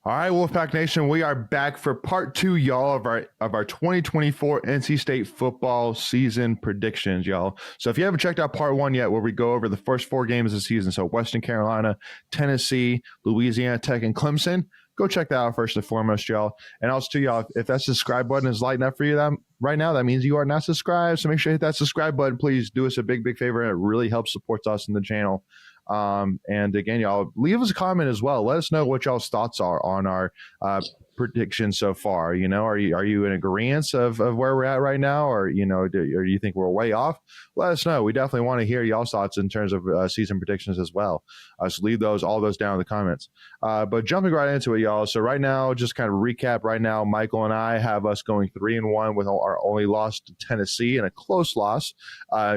All right, Wolfpack Nation, we are back for part 2, y'all, of our 2024 NC State football season predictions, y'all. So if you haven't checked out part 1 yet, where we go over the first 4 games of the season, so Western Carolina, Tennessee, Louisiana Tech, and Clemson, go check that out first and foremost, y'all. And also, too, y'all, if that subscribe button is lighting up for you right now, that means you are not subscribed. So make sure you hit that subscribe button. Please do us a big, big favor. It really helps support us in the channel. And again, y'all, leave us a comment as well. Let us know what y'all's thoughts are on our predictions so far. You know, are you in agreement of where we're at right now, or or do you think we're way off? Let us know. We definitely want to hear y'all's thoughts in terms of season predictions as well. So leave all those down in the comments. But jumping right into it, y'all. So right now, just kind of recap. Right now, Michael and I have us going 3-1 with our only loss to Tennessee and a close loss.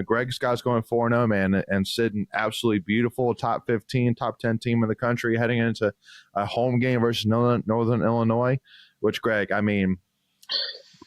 Greg Scott's going 4-0, man, and sitting absolutely beautiful top 15, top 10 team in the country heading into a home game versus Northern Illinois. Which, Greg, I mean,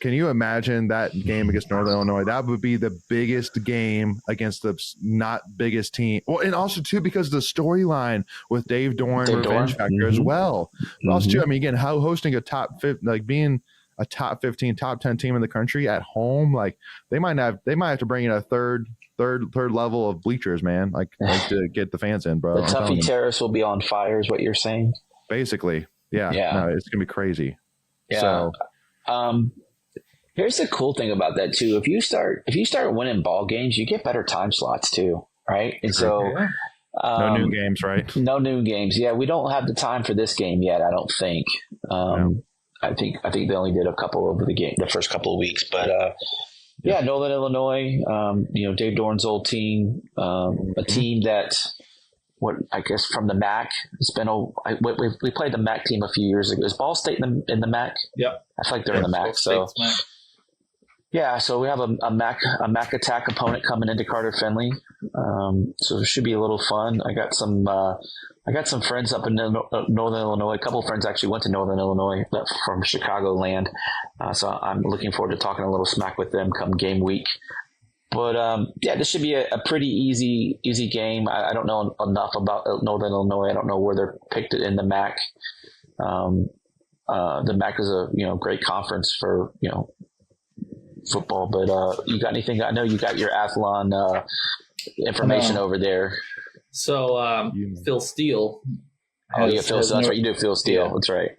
can you imagine that game against Northern Illinois? That would be the biggest game against the not biggest team. Well, and also, too, because the storyline with Dave Doran revenge factor as well. But also, too, I mean, again, how hosting a being a top 15, top 10 team in the country at home, like they might have to bring in a third level of bleachers, man, like to get the fans in, bro. The Tuffy Terrace will be on fire, is what you're saying? Basically, yeah. No, it's gonna be crazy. Yeah. So, here's the cool thing about that too. If you start winning ball games, you get better time slots too, right? And so, no noon games, right? No noon games. Yeah, we don't have the time for this game yet. I don't think. No. I think they only did a couple over the first couple of weeks, but Northern Illinois, Dave Doran's old team, a team that. What I guess from the MAC, it's been we played the MAC team a few years ago. Is Ball State in the MAC? Yep. I feel like they're in the MAC. So so we have a MAC attack opponent coming into Carter Finley. So it should be a little fun. I got some friends up in Northern Illinois. A couple of friends actually went to Northern Illinois from Chicagoland. So I'm looking forward to talking a little smack with them come game week. But, this should be a pretty easy game. I don't know enough about Northern Illinois. I don't know where they're picked in the MAC. The MAC is a, great conference for, football. But you got anything? I know you got your Athlon information over there. So Phil Steele. Phil. That's right. You do Phil Steele. Yeah. That's right.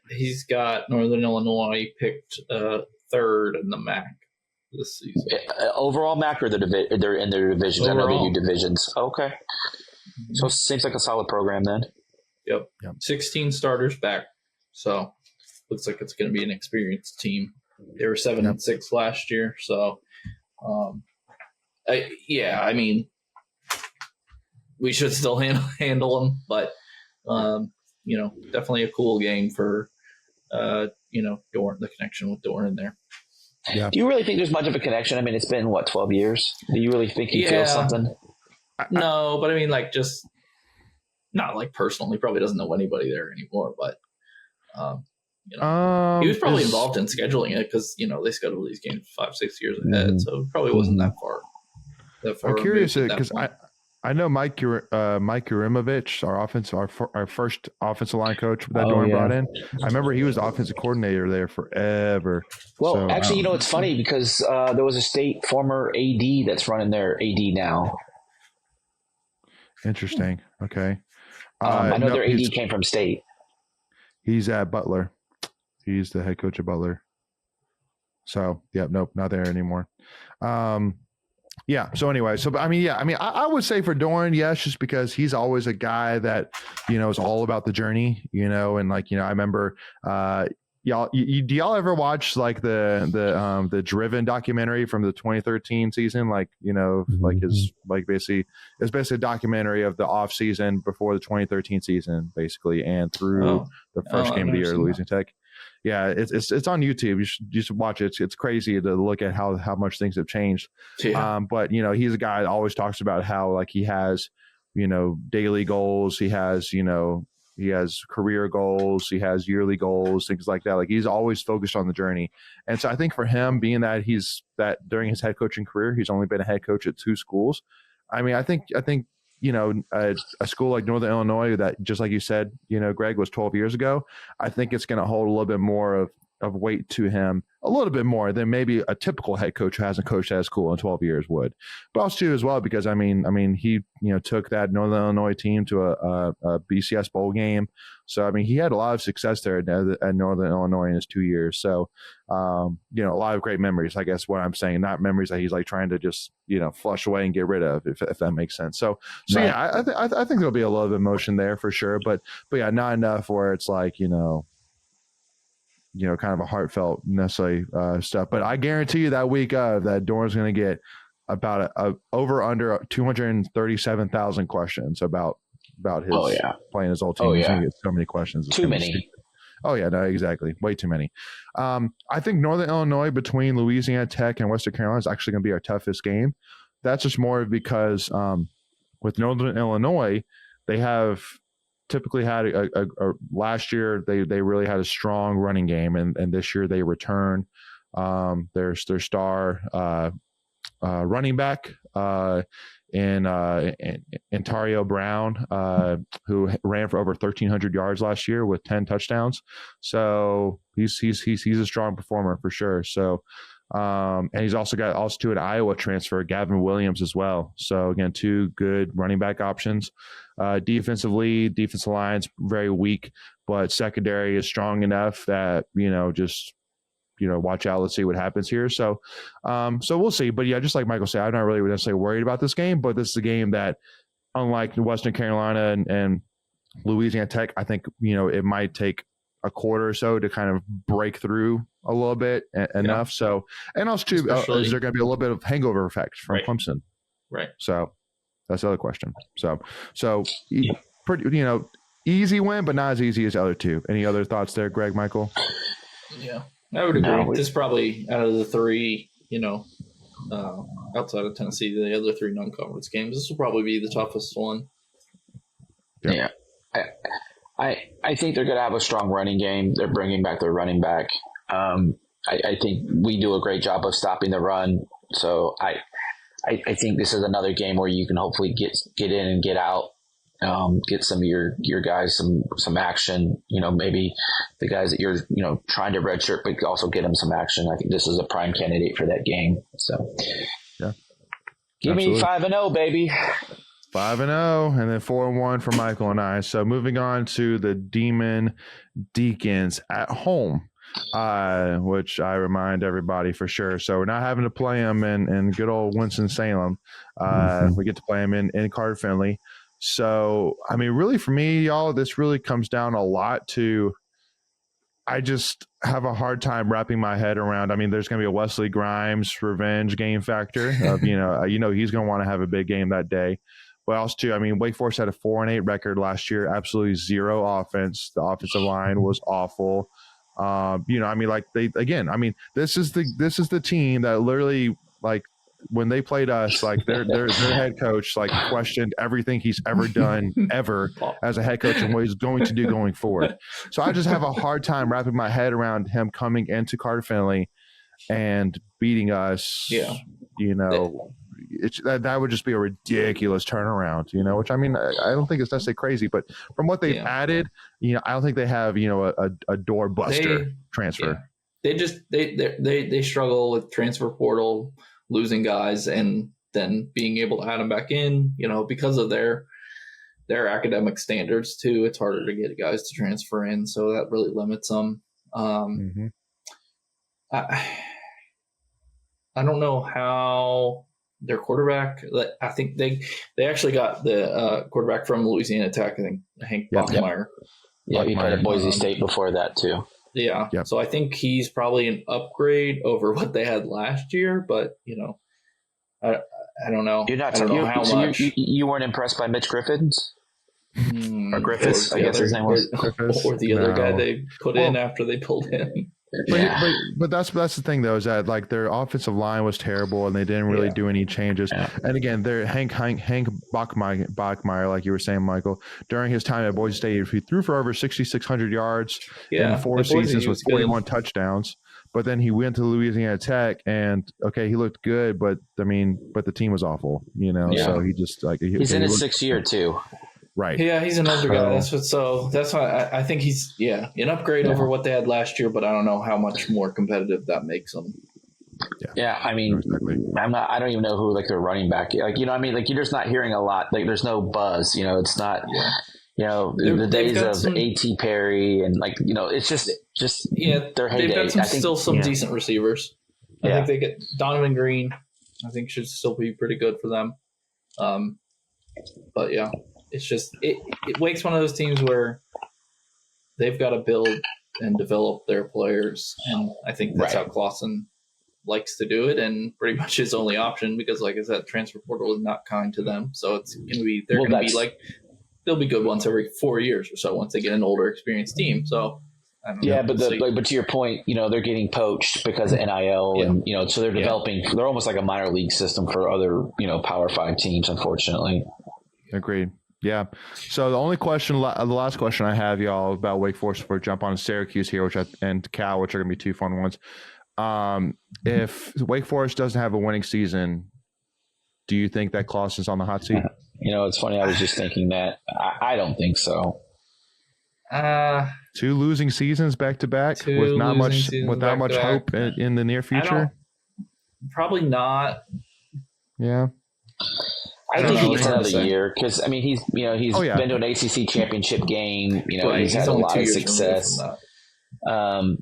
He's got Northern Illinois picked third in the MAC. This season. Overall MAC, or they're in their divisions? Overall. I know they do divisions. Okay. Mm-hmm. So it seems like a solid program then. Yep. 16 starters back. So looks like it's going to be an experienced team. They were 7-6 last year. So, I mean, we should still handle them, but, definitely a cool game for, Doran, the connection with Doran there. Yeah. Do you really think there's much of a connection? I mean, it's been 12 years. Do you really think he feels something? No, but I mean, just not personally. He probably doesn't know anybody there anymore. But he was probably involved in scheduling it because they schedule these games 5-6 years ahead, so it probably wasn't that far. I'm curious because I know Mike Urimovich, our first offensive line coach that Doran brought in. I remember he was offensive coordinator there forever. Well, actually, it's funny because there was a state former AD that's running their AD now. Interesting. Okay. I know their AD came from state. He's at Butler. He's the head coach of Butler. So, nope, not there anymore. Yeah. So anyway, I would say for Doran, yes, just because he's always a guy that, is all about the journey, and I remember, do y'all ever watch the Driven documentary from the 2013 season? Basically a documentary of the off season before the 2013 season, basically, and through the first game of the year, Louisiana Tech. Yeah, it's on YouTube. You should watch it. It's crazy to look at how much things have changed. Yeah. But he's a guy that always talks about how he has, daily goals. He has career goals. He has yearly goals, things like that. He's always focused on the journey. And so I think for him, being that during his head coaching career, he's only been a head coach at 2 schools. I mean, I think a school like Northern Illinois that, just like you said, Greg, was 12 years ago, I think it's going to hold a little bit more of weight to him, a little bit more than maybe a typical head coach who hasn't coached at a school in 12 years would. But also too as well, because I mean he took that Northern Illinois team to a BCS bowl game. So I mean he had a lot of success there at Northern Illinois in his 2 years. So a lot of great memories, I guess what I'm saying, not memories that he's like trying to just flush away and get rid of, if that makes sense. So right. Yeah, I think there'll be a lot of emotion there for sure, but yeah, not enough where it's like kind of a heartfelt necessarily stuff. But I guarantee you that week of that Doran's going to get about over under 237,000 questions about his playing his old team. He's going to get so many questions. Too many. Oh yeah, no, exactly. Way too many. I think Northern Illinois between Louisiana Tech and Western Carolina is actually going to be our toughest game. That's just more because with Northern Illinois, they have typically had a last year they really had a strong running game, and this year they return their star running back in Ontario Brown, who ran for over 1,300 yards last year with 10 touchdowns. So he's a strong performer for sure. So and he's also got an Iowa transfer, Gavin Williams, as well. So again, two good running back options. Defensively, defensive line's very weak, but secondary is strong enough that just watch out. Let's see what happens here. So we'll see. But yeah, just like Michael said, I'm not really necessarily worried about this game. But this is a game that, unlike Western Carolina and Louisiana Tech, I think it might take a quarter or so to kind of break through a little bit enough. So, and also too, is there going to be a little bit of hangover effect from Clemson? Right. So that's the other question. So pretty, easy win, but not as easy as the other two. Any other thoughts there, Greg, Michael? Yeah, I would agree. This is probably out of the three, outside of Tennessee, the other three non-conference games, this will probably be the toughest one. Yeah. I think they're going to have a strong running game. They're bringing back their running back. I think we do a great job of stopping the run. So I think this is another game where you can hopefully get in and get out, get some of your guys some action. Maybe the guys that you're trying to redshirt, but also get them some action. I think this is a prime candidate for that game. So yeah, give me 5-0, baby. 5-0, and then 4-1 for Michael and I. So moving on to the Demon Deacons at home, which I remind everybody for sure. So we're not having to play them in good old Winston-Salem. We get to play them in Carter-Finley. So, I mean, really for me, y'all, this really comes down a lot to I just have a hard time wrapping my head around. I mean, there's going to be a Wesley Grimes revenge game factor of, he's going to want to have a big game that day. But also, too, I mean, Wake Forest had a 4-8 record last year, absolutely zero offense. The offensive line was awful. This is the team that literally, like, when they played us, like their head coach like questioned everything he's ever done ever as a head coach and what he's going to do going forward. So I just have a hard time wrapping my head around him coming into Carter Finley and beating us. Yeah. That would just be a ridiculous turnaround, which I mean, I don't think it's necessarily crazy, but from what they've added, I don't think they have, a door buster transfer. Yeah. They struggle with transfer portal, losing guys, and then being able to add them back in, because of their academic standards too. It's harder to get guys to transfer in. So that really limits them. I don't know how their quarterback, I think they actually got the quarterback from Louisiana Tech, I think Hank Bachmeier. Yeah, he played at Boise State before that too. Yeah. Yep. So I think he's probably an upgrade over what they had last year, but I don't know. You're not. I don't know how much. You weren't impressed by Mitch Griffiths? Or Griffiths, I guess his name was. Or the other guy they put in after they pulled in. But that's the thing though, is that like their offensive line was terrible and they didn't really do any changes. Yeah. And again, their Hank Bachmeier, like you were saying, Michael, during his time at Boise State, he threw for over 6,600 yards in 4 seasons with 41 touchdowns. but then he went to Louisiana Tech, and okay, he looked good, but the team was awful, So he just he's in his 6th year too. Right. Yeah, he's an older guy. That's why I think he's an upgrade over what they had last year, but I don't know how much more competitive that makes them. Yeah, I mean, exactly. I don't even know who their running back. You're just not hearing a lot. There's no buzz. It's not. The days of A.T. Perry and it's just their heyday. They've got still some decent receivers. I think they get Donovan Green. I think should still be pretty good for them. But yeah, it's just Wake's one of those teams where they've got to build and develop their players, and I think that's how Clausen likes to do it, and pretty much his only option because, like I said, transfer portal is not kind to them. So it's going to be they'll be good once every 4 years or so once they get an older, experienced team. So I don't know. But to your point, they're getting poached because of NIL, and so they're developing. They're almost like a minor league system for other Power 5 teams, unfortunately. Agreed. Yeah. So the last question I have, y'all, about Wake Forest before we jump on Syracuse here, and Cal, which are going to be 2 fun ones. If Wake Forest doesn't have a winning season, do you think that Clausen's on the hot seat? It's funny. I was just thinking that. I don't think so. 2 losing seasons back to back with not much hope in the near future. Probably not. Yeah. I think he gets another year because he's been to an ACC championship game. He's had a lot of success. I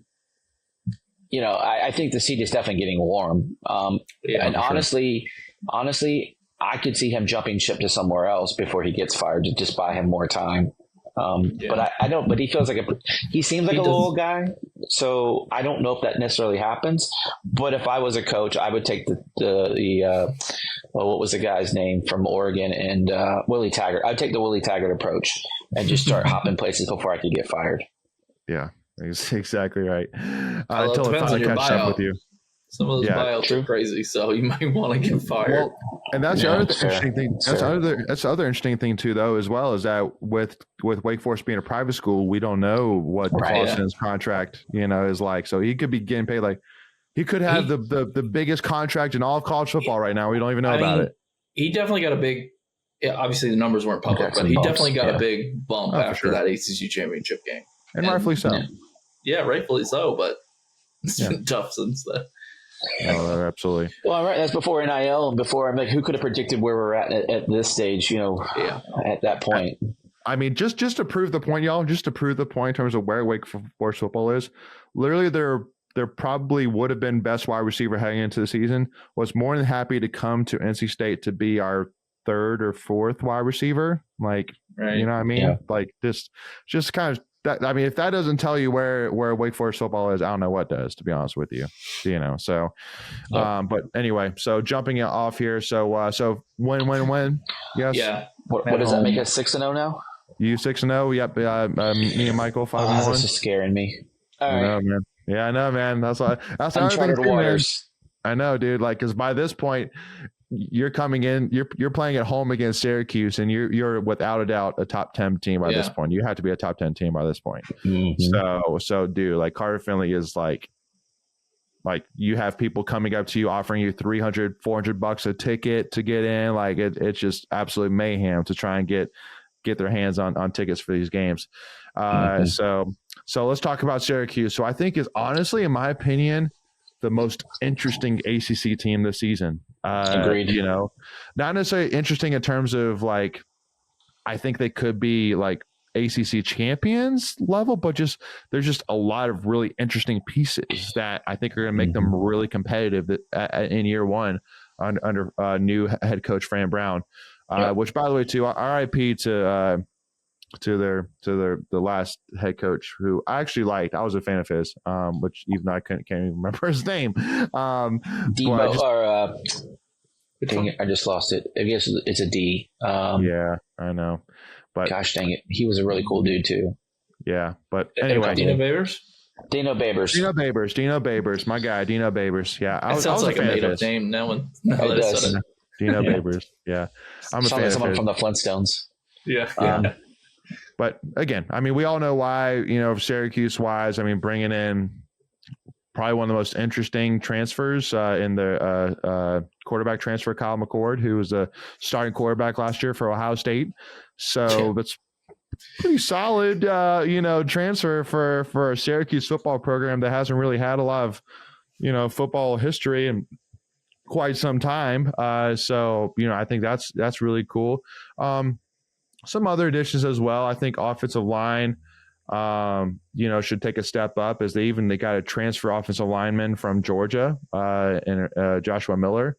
think the seat is definitely getting warm. And honestly, I could see him jumping ship to somewhere else before he gets fired to just buy him more time. But I don't. But he feels like he seems like a loyal guy, so I don't know if that necessarily happens. But if I was a coach, I would take the what was the guy's name from Oregon and Willie Taggart. I'd take the Willie Taggart approach and just start hopping places before I could get fired. Yeah. Exactly right. Until it finally catches up with you. Some of those buyouts are crazy, so you might want to get fired. Well, and that's the other interesting thing. That's the other interesting thing too, though, as well, is that with Wake Forest being a private school, we don't know what Clausen's contract is like. So he could be getting paid he could have the biggest contract in all of college football right now. We don't even know about it. He definitely got a big. Yeah, obviously the numbers weren't public, but he definitely got a big bump after that ACC championship game, and rightfully so. Yeah, rightfully so, but it's been tough since then. Oh, absolutely. Well, right. That's before NIL and before. Who could have predicted where we're at this stage? At that point. Just to prove the point, y'all. Just to prove the point in terms of where Wake Forest football is. Literally, there probably would have been best wide receiver heading into the season. Was more than happy to come to NC State to be our 3rd or 4th wide receiver. You know what I mean? Yeah. Just kind of. If that doesn't tell you where Wake Forest football is, I don't know what does, to be honest with you. So, but anyway, so jumping off here. So win. Yes. Yeah. What does that make us 6-0 now? You 6-0. Yep. Me and Michael 5-1. This is scaring me. All right. I know, man. Yeah, I know, man. That's uncharted waters. I know, dude. Because by this point, you're coming in, you're playing at home against Syracuse, and you're without a doubt a top 10 team by this point. You have to be a top 10 team by this point. Mm-hmm. So dude, Carter Finley is like you have people coming up to you offering you $300-$400 a ticket to get in. It's just absolute mayhem to try and get their hands on tickets for these games. So let's talk about Syracuse. So I think is honestly, in my opinion, the most interesting ACC team this season. Agreed. Not necessarily interesting in terms of I think they could be ACC champions level, but there's just a lot of really interesting pieces that I think are going to make them really competitive in year one under new head coach Fran Brown. Which, by the way, too, RIP to the last head coach who I actually liked. I was a fan of his, which even I can't even remember his name. I just lost it. I guess it's a D. Yeah, I know. But gosh dang it, he was a really cool dude too. Yeah, but anyway, Dino Babers, my guy, Dino Babers. Yeah, I was like a made up name. Dino Babers. Yeah, I'm a fan of someone from the Flintstones. Yeah. But again, we all know why. Syracuse wise, bringing in probably one of the most interesting transfers in the quarterback transfer, Kyle McCord, who was a starting quarterback last year for Ohio State. So that's pretty solid, transfer for a Syracuse football program that hasn't really had a lot of, football history in quite some time. So I think that's really cool. Some other additions as well. I think offensive line, should take a step up as they got a transfer offensive lineman from Georgia, and Joshua Miller.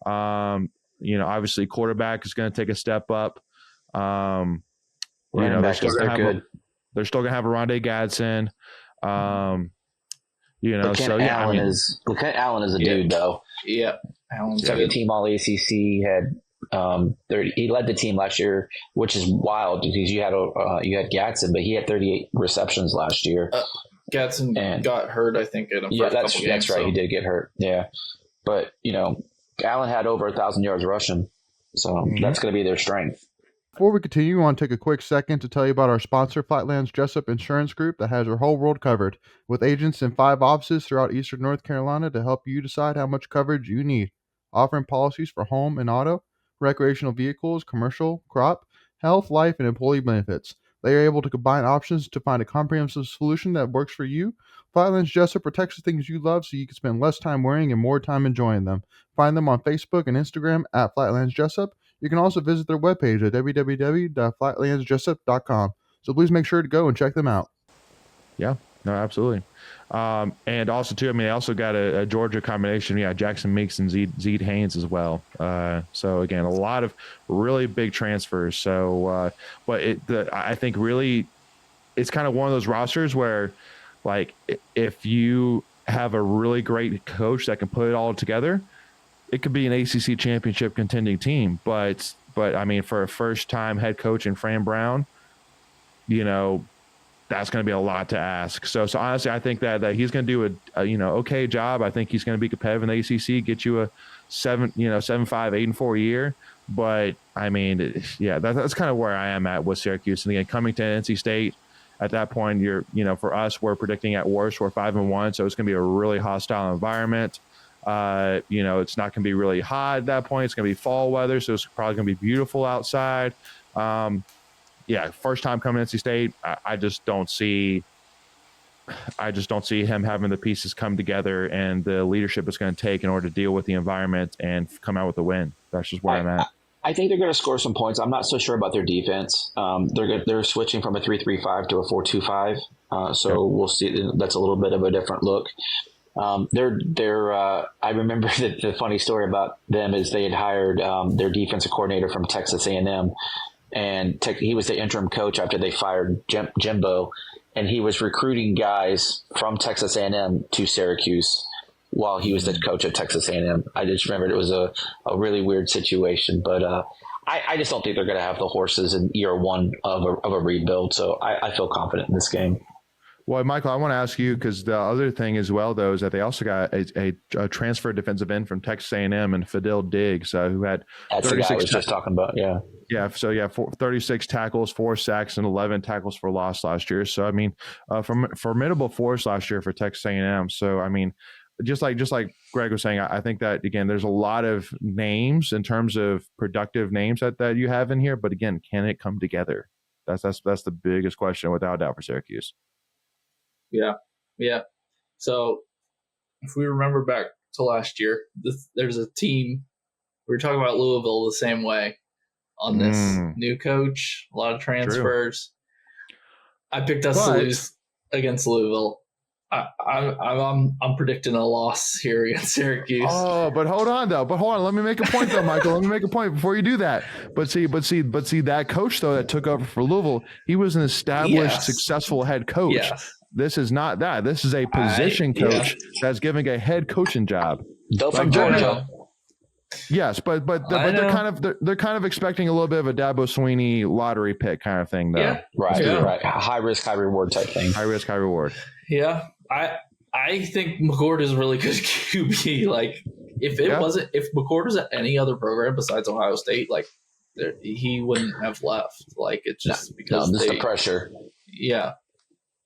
Obviously quarterback is going to take a step up. They're still going to have a Rondé Gadsden. Lieutenant Allen is a dude though. Yeah. Allen's second team all ACC, had he led the team last year, which is wild because you had Gadsden, but he had 38 receptions last year. Gadsden got hurt, I think, in the first couple games. That's right. So. He did get hurt. Yeah, but Allen had over 1,000 yards rushing, so that's going to be their strength. Before we continue, I want to take a quick second to tell you about our sponsor, Flatlands Jessup Insurance Group, that has your whole world covered, with agents in 5 offices throughout Eastern North Carolina to help you decide how much coverage you need. Offering policies for home and auto, recreational vehicles, commercial, crop, health, life, and employee benefits. They are able to combine options to find a comprehensive solution that works for you. Flatlands Jessup protects the things you love so you can spend less time worrying and more time enjoying them. Find them on Facebook and Instagram at Flatlands Jessup. You can also visit their webpage at www.flatlandsjessup.com. So please make sure to go and check them out. Yeah, no, absolutely. And also, too, they also got a Georgia combination. Yeah, Jackson Meeks and Zede Haynes as well. So, again, a lot of really big transfers. So, I think really it's kind of one of those rosters where, like, if you have a really great coach that can put it all together, it could be an ACC championship contending team, but for a first-time head coach in Fran Brown, that's going to be a lot to ask. So honestly, I think that he's going to do a okay job. I think he's going to be competitive in the ACC, get you a 7-5, 8-4 year. But that's kind of where I am at with Syracuse. And again, coming to NC State at that point, for us, we're predicting at worst we're 5-1, so it's going to be a really hostile environment. It's not going to be really hot at that point. It's going to be fall weather, so it's probably going to be beautiful outside. First time coming to NC State, I just don't see him having the pieces come together and the leadership it's going to take in order to deal with the environment and come out with a win. That's just where I'm at. I think they're going to score some points. I'm not so sure about their defense. They're switching from a 3-3-5 to a 4-2-5. We'll see. That's a little bit of a different look. I remember the funny story about them is they had hired their defensive coordinator from Texas A&M, and he was the interim coach after they fired Jimbo, and he was recruiting guys from Texas A&M to Syracuse while he was the coach at Texas A&M. I just remembered it was a really weird situation, but I just don't think they're going to have the horses in year one of a rebuild, so I feel confident in this game. Well, Michael, I want to ask you, because the other thing as well, though, is that they also got a transfer defensive end from Texas A&M and Fidel Diggs, who had 36 I was just talking about, yeah. Yeah, so 36 tackles, 4 sacks, and 11 tackles for loss last year. So, formidable force last year for Texas A&M. So, just like Greg was saying, I think that, again, there's a lot of names in terms of productive names that you have in here. But, again, can it come together? That's the biggest question, without doubt, for Syracuse. Yeah. So if we remember back to last year, there's a team, we were talking about Louisville the same way on this new coach, a lot of transfers. True. I picked us to lose against Louisville. I'm predicting a loss here against Syracuse. Oh, but hold on. Let me make a point though, Michael. Let me make a point before you do that. But see, that coach though that took over for Louisville, he was an established, successful head coach. Yes. This is not that. This is a position coach that's giving a head coaching job. Though from Georgia. Yes, but they're kind of expecting a little bit of a Dabo Swinney lottery pick kind of thing, though. Yeah, right. High risk, high reward type thing. High risk, high reward. Yeah, I think McCord is really good QB. Like, if McCord was at any other program besides Ohio State, like, he wouldn't have left. Like, it's just because this is the pressure. Yeah,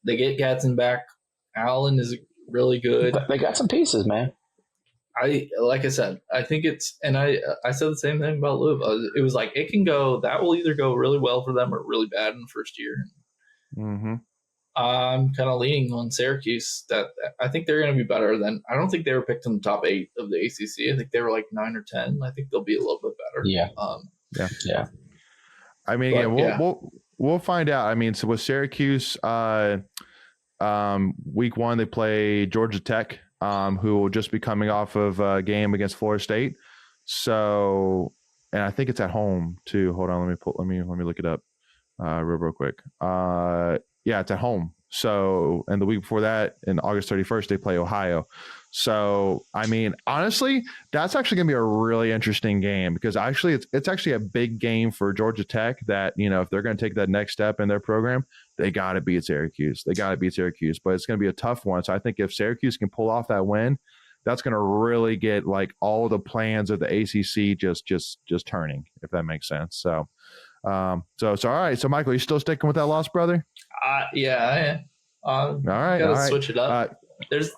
they get Gadsden back. Allen is really good. They got some pieces, man. Like I said, I think it's, and I said the same thing about Louisville. It was like, it can go, that will either go really well for them or really bad in the first year. Mm-hmm. I'm kind of leaning on Syracuse. That I think they're going to be better than. I don't think they were picked in the top 8 of the ACC. I think they were like 9 or 10. I think they'll be a little bit better. Yeah. Yeah. I mean, again, we'll find out. I mean, so with Syracuse, week 1 they play Georgia Tech, who will just be coming off of a game against Florida State. So, and I think it's at home too. Hold on, let me look it up real quick. Yeah, it's at home. So, and the week before that, in August 31st, they play Ohio. So, I mean, honestly, that's actually going to be a really interesting game because actually it's actually a big game for Georgia Tech that, you know, if they're going to take that next step in their program, they got to beat Syracuse. But it's going to be a tough one. So I think if Syracuse can pull off that win, that's going to really get like all the plans of the ACC just turning, if that makes sense. So, all right. So Michael, you still sticking with that loss, brother? Yeah, I am. All right. Gotta switch it up. There's,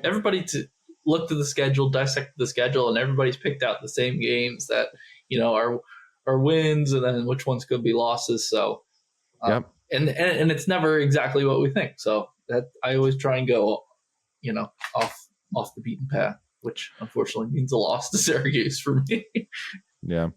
everybody to look to the schedule, dissect the schedule, and everybody's picked out the same games that, are wins, and then which ones could be losses. So, and it's never exactly what we think. So that I always try and go, off the beaten path, which unfortunately means a loss to Syracuse for me. Yeah.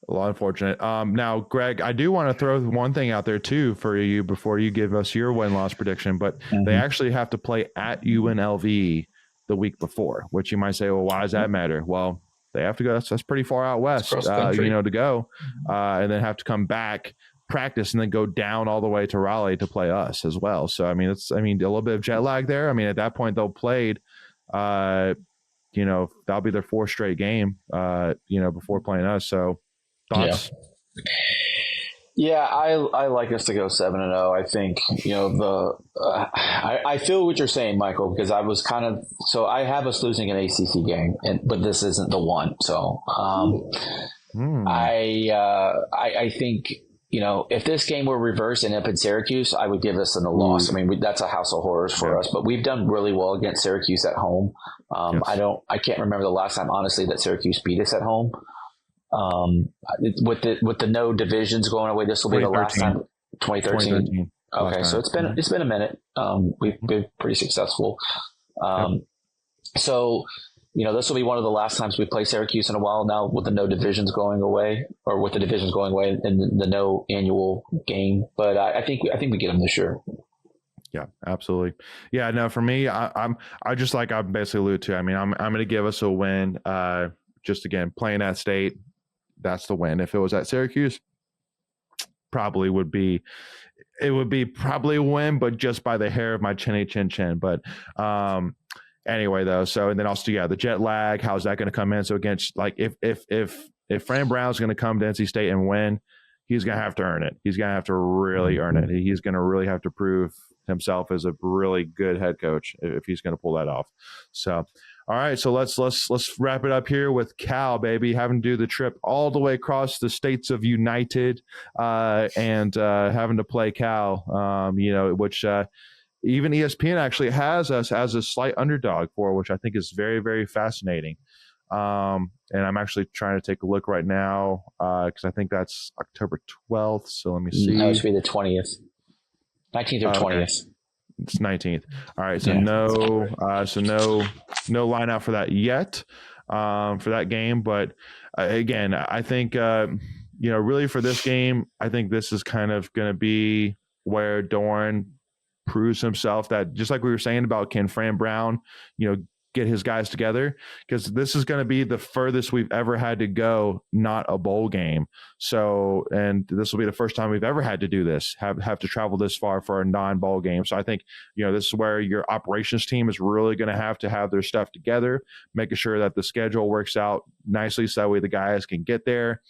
A lot unfortunate. Now, Greg, I do want to throw one thing out there too for you before you give us your win-loss prediction, but they actually have to play at UNLV the week before, which you might say, well, why does that matter? Well, they have to go. That's pretty far out west, to go, and then have to come back, practice, and then go down all the way to Raleigh to play us as well. So, I mean, a little bit of jet lag there. I mean, at that point, they'll played, that'll be their 4th straight game, before playing us. So, thoughts? Yeah, I like us to go 7-0. I think I feel what you're saying, Michael, because I was I have us losing an ACC game, but this isn't the one. So I think if this game were reversed and up in Syracuse, I would give us a loss. I mean, that's a house of horrors for us, but we've done really well against Syracuse at home. I can't remember the last time, honestly, that Syracuse beat us at home. With the no divisions going away, this will be the last time. 2013. Okay, so it's been a minute. We've been pretty successful. So this will be one of the last times we play Syracuse in a while now, with the no divisions going away, or with the divisions going away and the no annual game. But I think we get them this year. Yeah, absolutely. Yeah, no, for me, I just like I basically alluded to. I mean, I'm going to give us a win. Just again, playing at State. That's the win. If it was at Syracuse, it would be probably a win, but just by the hair of my chinny chin chin. But anyway, though, so and then also the jet lag. How's that going to come in? So again, like if Fran Brown's going to come to NC State and win, he's going to have to earn it. He's going to have to really earn it. He's going to really have to prove himself as a really good head coach if he's going to pull that off. So. All right, so let's wrap it up here with Cal, baby, having to do the trip all the way across the states of United, and having to play Cal, which even ESPN actually has us as a slight underdog for, which I think is very, very fascinating. And I'm actually trying to take a look right now because I think that's October 12th. So let me see. No, it should be the 20th, 19th or 20th. Okay. It's 19th. All right. So no line out for that yet, for that game. But again, I think, really for this game, I think this is kind of going to be where Doran proves himself that, just like we were saying about can Fran Brown, get his guys together, because this is going to be the furthest we've ever had to go, not a bowl game. So, and this will be the first time we've ever had to do this, have to travel this far for a non-bowl game. So I think, this is where your operations team is really going to have their stuff together, making sure that the schedule works out nicely so that way the guys can get there,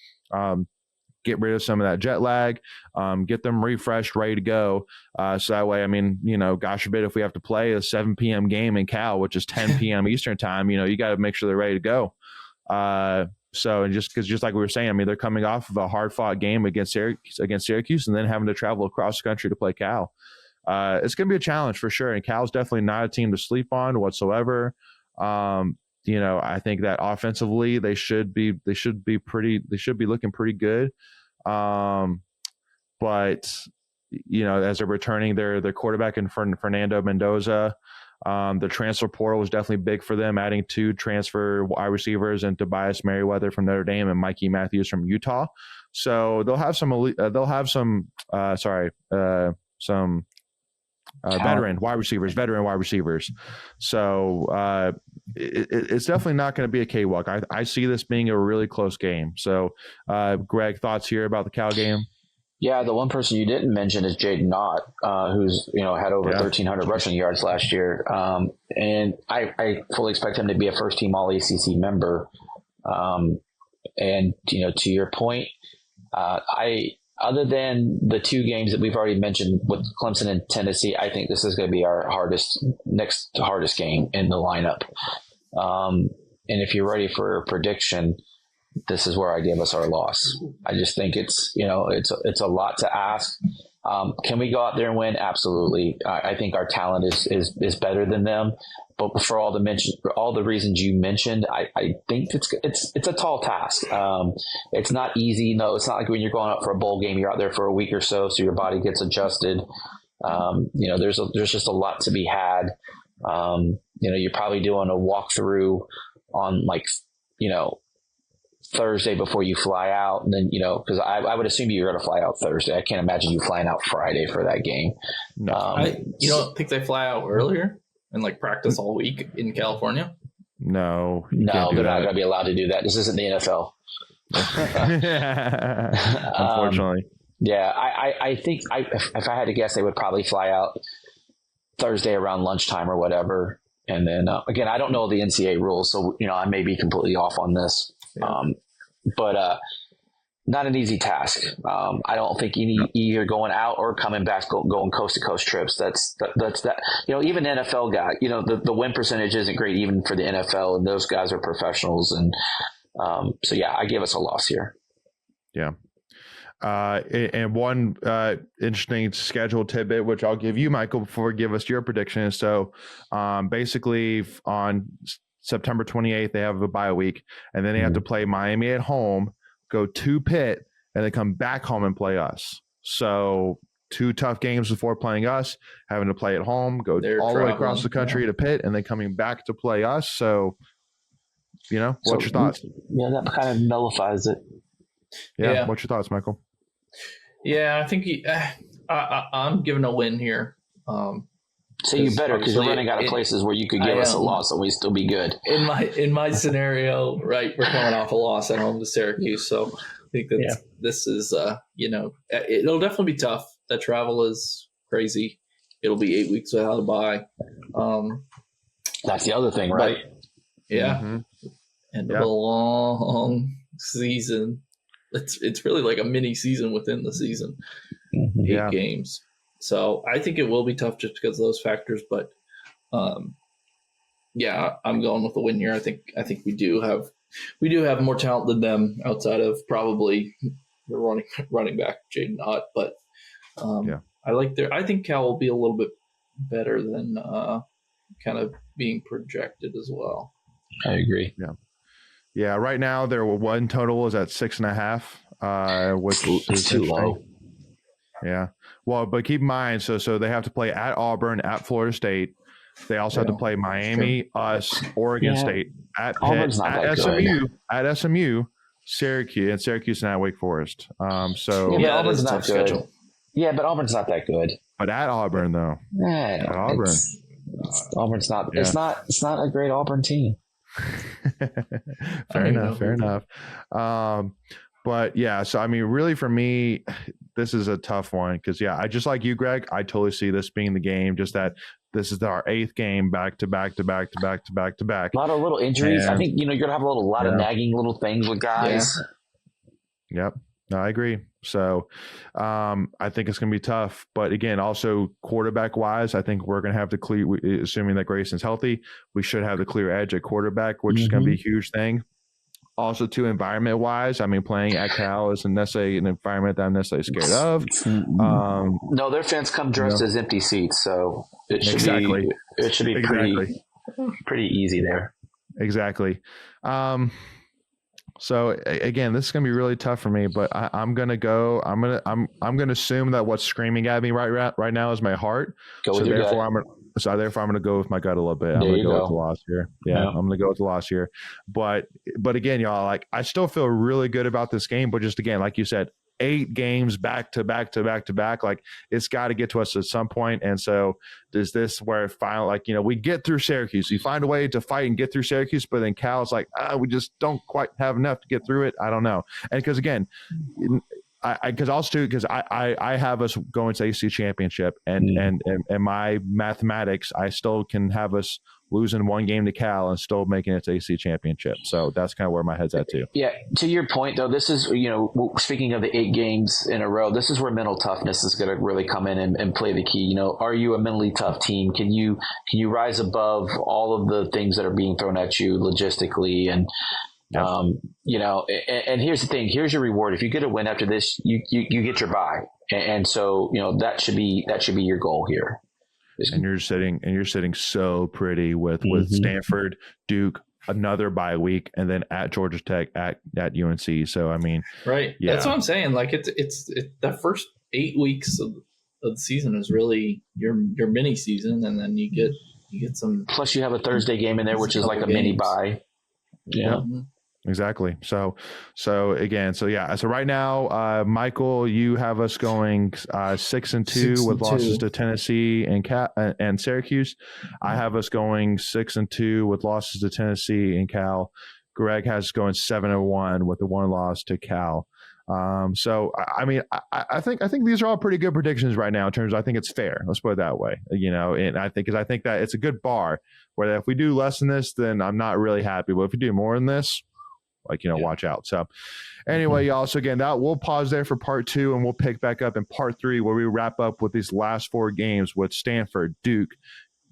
get rid of some of that jet lag, get them refreshed, ready to go. So that way, gosh forbid if we have to play a 7 p.m. game in Cal, which is 10 p.m. Eastern time, you got to make sure they're ready to go. So, and just like we were saying, they're coming off of a hard fought game against Syracuse and then having to travel across the country to play Cal. it's going to be a challenge for sure. And Cal's definitely not a team to sleep on whatsoever. I think that offensively they should be looking pretty good. But as they're returning their quarterback in Fernando Mendoza, the transfer portal was definitely big for them, adding 2 transfer wide receivers and Tobias Merriweather from Notre Dame and Mikey Matthews from Utah. So they'll have some veteran wide receivers. So it's definitely not going to be a cakewalk. I see this being a really close game. So, Greg, thoughts here about the Cal game? Yeah, the one person you didn't mention is Jaden Knott, who's had over 1,300 rushing yards last year, and I fully expect him to be a first-team All-ACC member. And to your point, other than the 2 games that we've already mentioned with Clemson and Tennessee, I think this is going to be our next hardest game in the lineup. And if you're ready for a prediction, this is where I give us our loss. I just think it's a lot to ask. Can we go out there and win? Absolutely. I think our talent is better than them. But for all the reasons you mentioned, I think it's a tall task. It's not easy. No, it's not like when you're going out for a bowl game, you're out there for a week or so your body gets adjusted. There's just a lot to be had. You're probably doing a walkthrough on Thursday before you fly out, and then because I would assume you're going to fly out Thursday. I can't imagine you flying out Friday for that game. No, I don't think they fly out earlier and practice all week in California. No, they're not going to be allowed to do that. This isn't the NFL. Unfortunately. Yeah, I think if I had to guess, they would probably fly out Thursday around lunchtime or whatever. And then again, I don't know the NCAA rules, so I may be completely off on this. Yeah. But not an easy task. I don't think either going out or coming back, going coast to coast trips. That's that. Even NFL guy, the win percentage isn't great even for the NFL, and those guys are professionals. And so yeah, I give us a loss here. Yeah. And one interesting schedule tidbit, which I'll give you, Michael, before you give us your prediction. So basically on September 28th, they have a bye week, and then they have to play Miami at home, go to Pitt, and then come back home and play us. So 2 tough games before playing us, having to play at home, go all the way across the country to Pitt, and then coming back to play us. So, what's your thoughts? Yeah, that kind of nullifies it. Yeah. What's your thoughts, Michael? Yeah, I think I'm giving a win here. So you better, because you're running out of places where you could give us a loss and we'd still be good. In my scenario, right, we're coming off a loss at home to Syracuse, so I think that this is it'll definitely be tough. That travel is crazy. It'll be 8 weeks without a bye. That's the other thing, right? Yeah, and a long season. It's really like a mini season within the season. 8 games. So I think it will be tough just because of those factors. But I'm going with the win here. I think we do have more talent than them outside of probably the running back Jaden Knott. But I think Cal will be a little bit better than kind of being projected as well. I agree. Yeah. Right now their win total is at 6.5, which is too low. Yeah. Well, but keep in mind, so they have to play at Auburn, at Florida State. They also have to play Miami, us, Oregon State, at Pitt, at SMU, Syracuse, and at Wake Forest. Auburn's not good. Schedule. Yeah, but Auburn's not that good. But at Auburn, though. Yeah, at Auburn. Auburn's not. Yeah. It's not a great Auburn team. Fair enough. But yeah, so I mean, really for me, this is a tough one because I just like you, Greg. I totally see this being the game. Just that this is our 8th game back to back. A lot of little injuries. I think you're gonna have a lot of nagging little things with guys. Yeah. Yep. No, I agree. So I think it's going to be tough. But again, also quarterback wise, I think we're going to have to clear, assuming that Grayson's healthy, we should have the clear edge at quarterback, which is going to be a huge thing. Also, too, environment wise, I mean, playing at Cal isn't necessarily an environment that I'm necessarily scared of. No, their fans come dressed as empty seats, so it should be pretty easy there. Exactly. So again, this is gonna be really tough for me, but I'm gonna assume that what's screaming at me right now is my heart. Go with your gut. Therefore, I'm going to go with my gut a little bit. I'm going to go with the loss here. Yeah, I'm going to go with the loss here. But again, y'all, like, I still feel really good about this game. But just again, like you said, 8 games back to back to back to back. Like, it's got to get to us at some point. And so there's this where finally, like, we get through Syracuse. We find a way to fight and get through Syracuse, but then Cal's like, we just don't quite have enough to get through it. I don't know. And because again, I have us going to AC championship and my mathematics, I still can have us losing 1 game to Cal and still making it to AC championship. So that's kind of where my head's at too. Yeah. To your point though, this is, speaking of the 8 games in a row, this is where mental toughness is going to really come in and play the key. Are you a mentally tough team? Can you rise above all of the things that are being thrown at you logistically? And, and here's the thing, here's your reward. If you get a win after this, you get your bye. And so, that should be your goal here. And you're sitting so pretty with Stanford, Duke, another bye week, and then at Georgia Tech, at UNC. So, I mean, right. Yeah. That's what I'm saying. Like it's the first 8 weeks of the season is really your mini season. And then you get some, plus you have a Thursday game in there, which is like a mini bye. Yeah. Exactly. So right now, Michael, you have us going 6-2 with losses to Tennessee and Syracuse. I have us going 6-2 with losses to Tennessee and Cal. Greg has us going 7-1 with the 1 loss to Cal. So I mean, I think these are all pretty good predictions right now in terms of, I think it's fair. Let's put it that way, and I think that it's a good bar where if we do less than this, then I'm not really happy. But if we do more than this, watch out. So anyway, y'all, so again, that we'll pause there for part 2 and we'll pick back up in part 3 where we wrap up with these last 4 games with Stanford, Duke,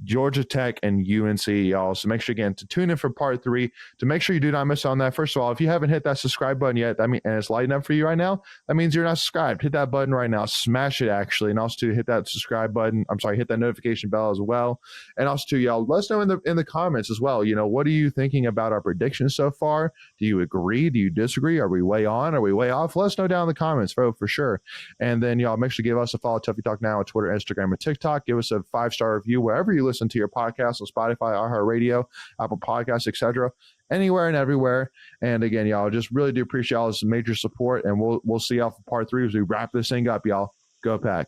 Georgia Tech, and UNC, y'all. So make sure, again, to tune in for part 3 to make sure you do not miss on that. First of all, if you haven't hit that subscribe button yet, and it's lighting up for you right now, that means you're not subscribed. Hit that button right now. Smash it, actually. And also to hit that subscribe button. Hit that notification bell as well. And also to y'all, let us know in the comments as well. What are you thinking about our predictions so far? Do you agree? Do you disagree? Are we way on? Are we way off? Let us know down in the comments, for sure. And then y'all, make sure to give us a follow, Tuffy Talk Now on Twitter, Instagram, and TikTok. Give us a 5-star review wherever you listen to your podcast on Spotify, iHeartRadio, Apple Podcasts, etc., anywhere and everywhere. And again, y'all, just really do appreciate y'all's major support, and we'll see y'all for part 3 as we wrap this thing up, y'all. Go Pack.